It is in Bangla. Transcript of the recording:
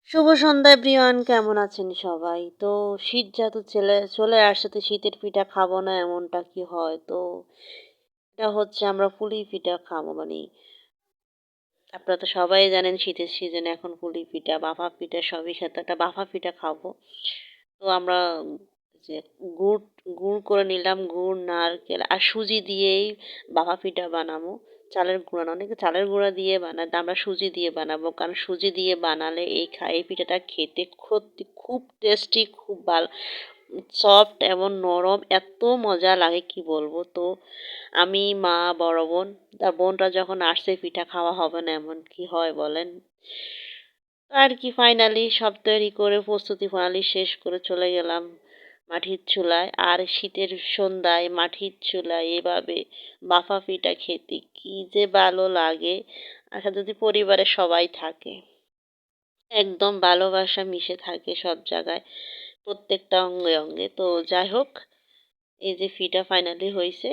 শুভ সন্ধ্যা এভরিওয়ান, কেমন আছেন সবাই? তো শীত যেহেতু চলে চলে আসছে, তো শীতের পিঠা খাবো না এমনটা কি হয়? তো এটা হচ্ছে আমরা পুলি পিঠা খাবো, মানে আপনারা তো সবাই জানেন শীতের সিজনে এখন পুলি পিঠা, ভাপা পিঠা সবই সাথে একটা ভাপা পিঠা খাবো। তো আমরা যে গুড় গুড় করে নিলাম, গুড়, নারকেল আর সুজি দিয়েই ভাপা পিঠা বানাবো। চালের গুঁড়া না, অনেকে চালের গুঁড়া দিয়ে বানায়, তা আমরা সুজি দিয়ে বানাবো। কারণ সুজি দিয়ে বানালে এই পিঠাটা খেতে সত্যি খুব টেস্টি, খুব ভালো, সফট এবং নরম, এত মজা লাগে কি বলবো। তো আমি, মা, বড় বোন, তার বোনটা যখন আসছে পিঠা খাওয়া হবে না এমন কি হয় বলেন? তো আর কি ফাইনালি সব তৈরি করে প্রস্তুতি প্রণালী শেষ করে চলে গেলাম মাটির চুলায়। আর শীতের সন্ধ্যায় মাটির চুলায় এভাবে বাফা পিঠা খেতে কি যে ভালো লাগে। আর যদি পরিবারের সবাই থাকে, একদম ভালোবাসা মিশে থাকে সব জায়গায়, প্রত্যেকটা অঙ্গে অঙ্গে। তো যাই হোক, এই যে পিঠা ফাইনালি হয়েছে,